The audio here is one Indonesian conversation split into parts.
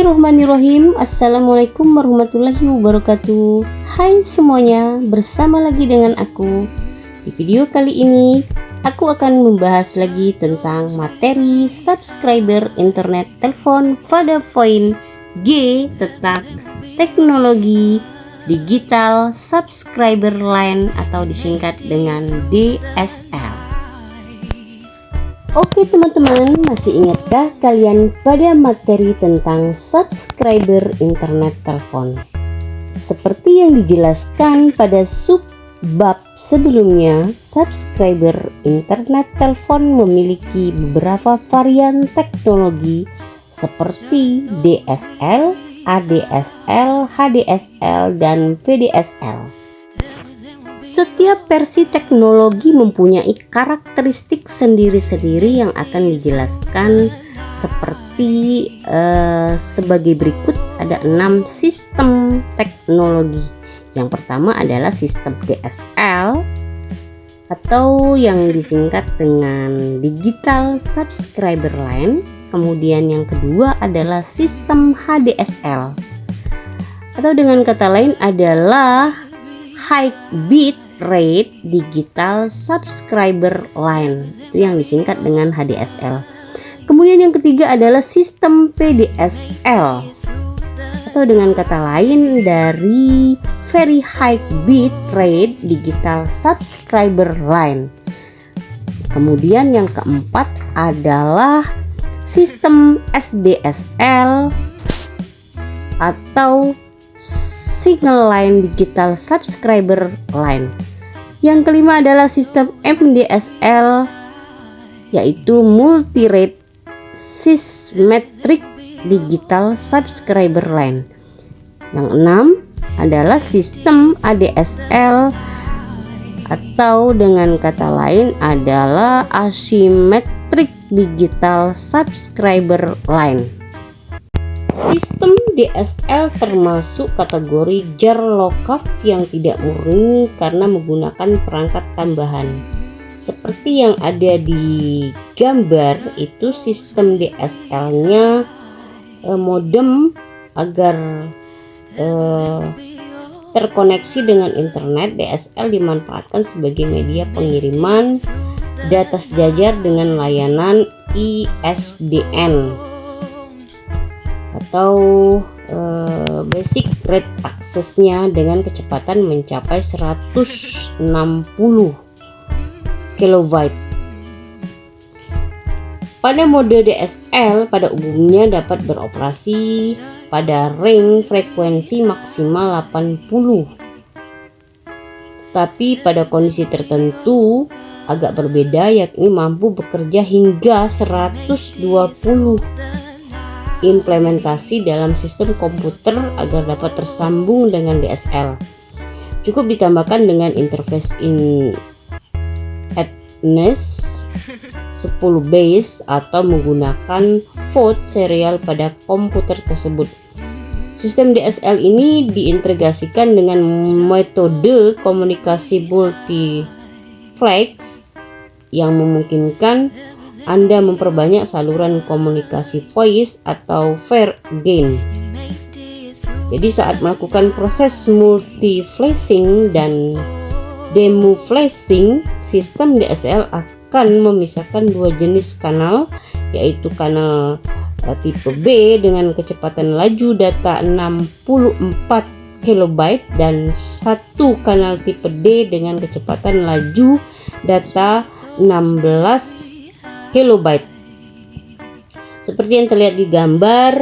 Bismillahirrahmanirrahim. Assalamualaikum warahmatullahi wabarakatuh. Hai semuanya, bersama lagi dengan aku. Di video kali ini aku akan membahas lagi tentang materi subscriber internet telepon Vodafone G tentang teknologi digital subscriber line atau disingkat dengan DSL. Oke teman-teman, masih ingatkah kalian pada materi tentang subscriber internet telepon? Seperti yang dijelaskan pada subbab sebelumnya, subscriber internet telepon memiliki beberapa varian teknologi seperti DSL, ADSL, HDSL, dan VDSL. Setiap versi teknologi mempunyai karakteristik sendiri-sendiri yang akan dijelaskan seperti sebagai berikut. Ada 6 sistem teknologi. Yang pertama adalah sistem DSL atau yang disingkat dengan Digital Subscriber Line. Kemudian yang kedua adalah sistem HDSL atau dengan kata lain adalah High Bit Rate Digital Subscriber Line, itu yang disingkat dengan HDSL. Kemudian yang ketiga adalah sistem VDSL atau dengan kata lain dari Very High Bit Rate Digital Subscriber Line. Kemudian yang keempat adalah sistem SDSL atau Single Line Digital Subscriber Line. Yang kelima adalah sistem MDSL, yaitu Multi Rate Symmetric Digital Subscriber Line. Yang enam adalah sistem ADSL atau dengan kata lain adalah Asymmetric Digital Subscriber Line. Sistem DSL termasuk kategori jar lock-off yang tidak murni karena menggunakan perangkat tambahan. Seperti yang ada di gambar itu, sistem DSL-nya modem agar terkoneksi dengan internet. DSL dimanfaatkan sebagai media pengiriman data sejajar dengan layanan ISDN atau basic rate access-nya dengan kecepatan mencapai 160 KB. Pada mode DSL pada umumnya dapat beroperasi pada range frekuensi maksimal 80. Tapi pada kondisi tertentu agak berbeda, yakni mampu bekerja hingga 120. Implementasi dalam sistem komputer agar dapat tersambung dengan DSL. Cukup ditambahkan dengan interface Ethernet 10 base atau menggunakan port serial pada komputer tersebut. Sistem DSL ini diintegrasikan dengan metode komunikasi multiplex yang memungkinkan Anda memperbanyak saluran komunikasi voice atau fair gain. Jadi saat melakukan proses multiflashing dan demuflashing, sistem DSL akan memisahkan dua jenis kanal, yaitu kanal tipe B dengan kecepatan laju data 64 KB dan satu kanal tipe D dengan kecepatan laju data 16 KB. Seperti yang terlihat di gambar,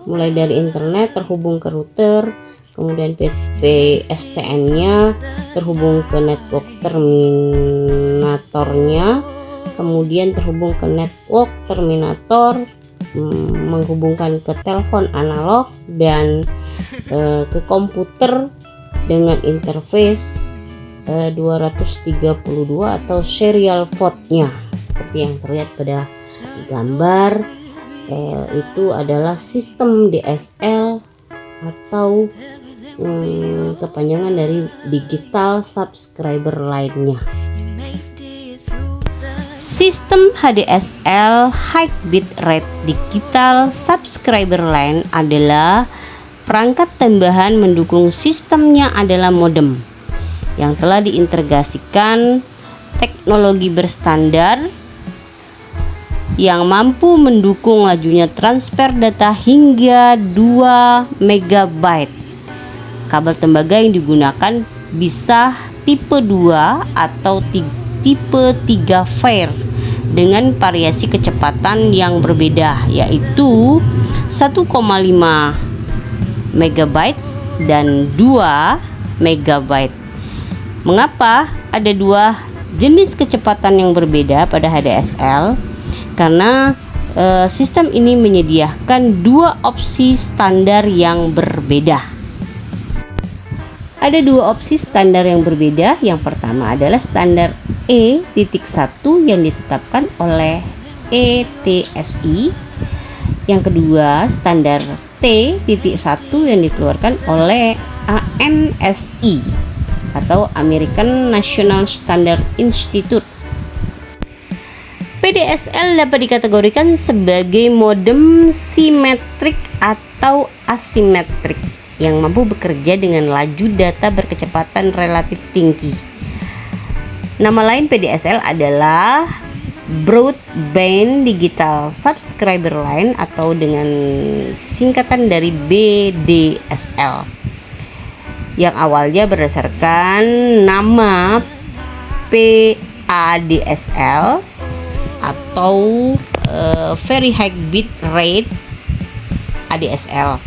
mulai dari internet terhubung ke router, kemudian PSTN-nya terhubung ke network terminatornya, kemudian terhubung ke network terminator, menghubungkan ke telepon analog dan ke komputer dengan interface 232 atau serial port-nya. Seperti yang terlihat pada gambar, itu adalah sistem DSL atau kepanjangan dari Digital Subscriber Line-nya. Sistem HDSL High Bit Rate Digital Subscriber Line adalah perangkat tambahan mendukung sistemnya adalah modem yang telah diintegrasikan teknologi berstandar yang mampu mendukung lajunya transfer data hingga 2 MB. Kabel tembaga yang digunakan bisa tipe 2 atau tipe 3 fair dengan variasi kecepatan yang berbeda, yaitu 1,5 MB dan 2 MB. Mengapa ada dua jenis kecepatan yang berbeda pada HDSL? Karena sistem ini menyediakan dua opsi standar yang berbeda. Ada dua opsi standar yang berbeda. Yang pertama adalah standar E.1 yang ditetapkan oleh ETSI. Yang kedua standar T.1 yang dikeluarkan oleh ANSI atau American National Standard Institute. PDSL dapat dikategorikan sebagai modem simetrik atau asimetrik yang mampu bekerja dengan laju data berkecepatan relatif tinggi. Nama lain PDSL adalah Broadband Digital Subscriber Line atau dengan singkatan dari BDSL, yang awalnya berdasarkan nama PADSL atau Very High Bit Rate ADSL.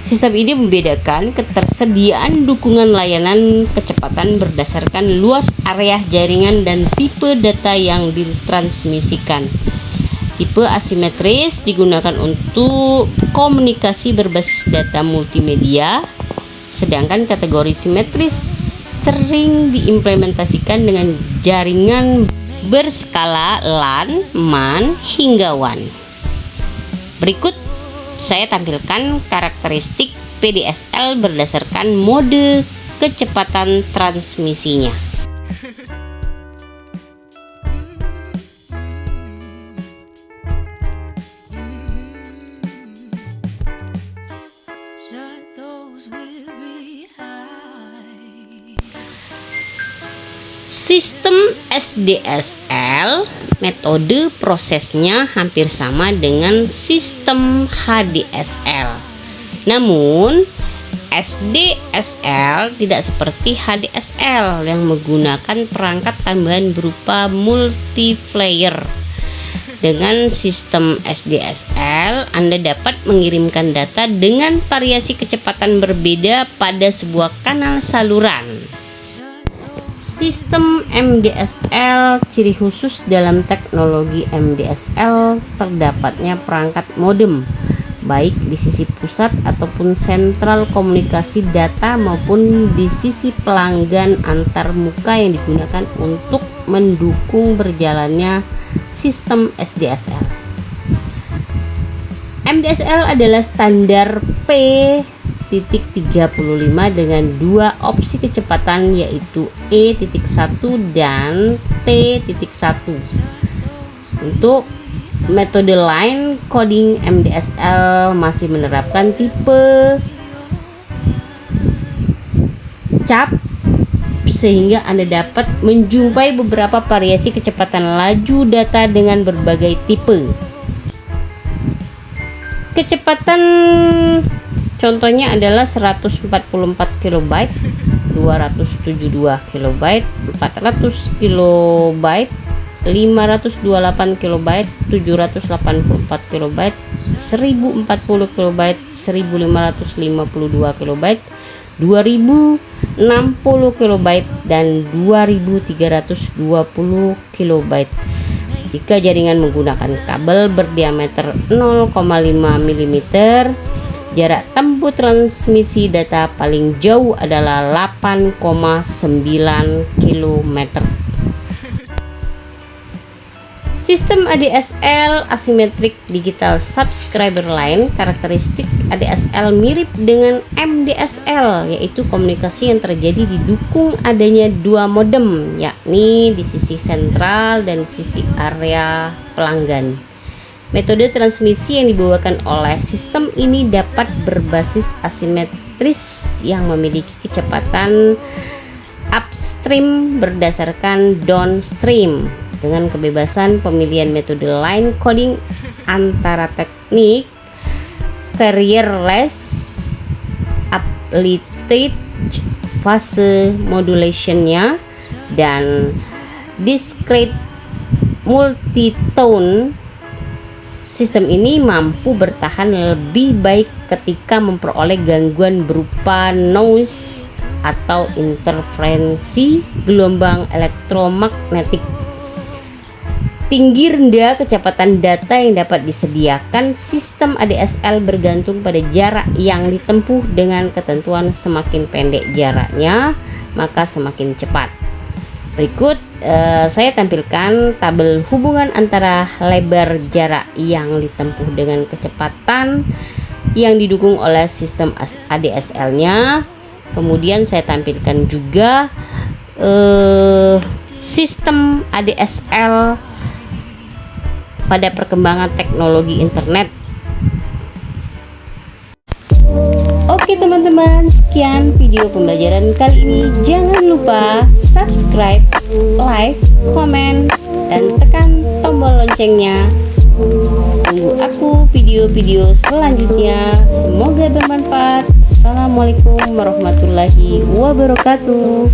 Sistem ini membedakan ketersediaan dukungan layanan kecepatan berdasarkan luas area jaringan dan tipe data yang ditransmisikan. Tipe asimetris digunakan untuk komunikasi berbasis data multimedia, sedangkan kategori simetris sering diimplementasikan dengan jaringan berskala LAN, MAN, hingga WAN. Berikut saya tampilkan karakteristik PDSL berdasarkan mode kecepatan transmisinya. Sistem SDSL, metode prosesnya hampir sama dengan sistem HDSL. Namun, SDSL tidak seperti HDSL yang menggunakan perangkat tambahan berupa multiplayer. Dengan sistem SDSL, Anda dapat mengirimkan data dengan variasi kecepatan berbeda pada sebuah kanal saluran. Sistem MDSL, ciri khusus dalam teknologi MDSL terdapatnya perangkat modem, baik di sisi pusat ataupun sentral komunikasi data maupun di sisi pelanggan antar muka yang digunakan untuk mendukung berjalannya sistem SDSL. MDSL adalah standar P.35 dengan dua opsi kecepatan, yaitu E.1 dan T.1. Untuk metode line coding, MDSL masih menerapkan tipe cap, sehingga Anda dapat menjumpai beberapa variasi kecepatan laju data dengan berbagai tipe. Kecepatan contohnya adalah 144 KB, 272 KB, 400 KB, 528 KB, 784 KB, 1040 KB, 1552 KB, 2060 KB, dan 2320 KB. Jika jaringan menggunakan kabel berdiameter 0,5 mm, jarak tempuh transmisi data paling jauh adalah 8,9 km. Sistem ADSL Asymmetric Digital Subscriber Line. Karakteristik ADSL mirip dengan MDSL, yaitu komunikasi yang terjadi didukung adanya dua modem, yakni di sisi sentral dan sisi area pelanggan. Metode transmisi yang dibawakan oleh sistem ini dapat berbasis asimetris yang memiliki kecepatan upstream berdasarkan downstream, dengan kebebasan pemilihan metode line coding antara teknik carrierless, uplifted phase modulationnya, dan discrete multitone. Sistem ini mampu bertahan lebih baik ketika memperoleh gangguan berupa noise atau interferensi gelombang elektromagnetik. Tinggi rendah kecepatan data yang dapat disediakan sistem ADSL bergantung pada jarak yang ditempuh. Dengan ketentuan semakin pendek jaraknya, maka semakin cepat. Berikut saya tampilkan tabel hubungan antara lebar jarak yang ditempuh dengan kecepatan yang didukung oleh sistem ADSL-nya. Kemudian saya tampilkan juga sistem ADSL pada perkembangan teknologi internet. Oke teman-teman, sekian video pembelajaran kali ini. Jangan lupa subscribe, like, komen, dan tekan tombol loncengnya. Tunggu aku video-video selanjutnya. Semoga bermanfaat. Assalamualaikum warahmatullahi wabarakatuh.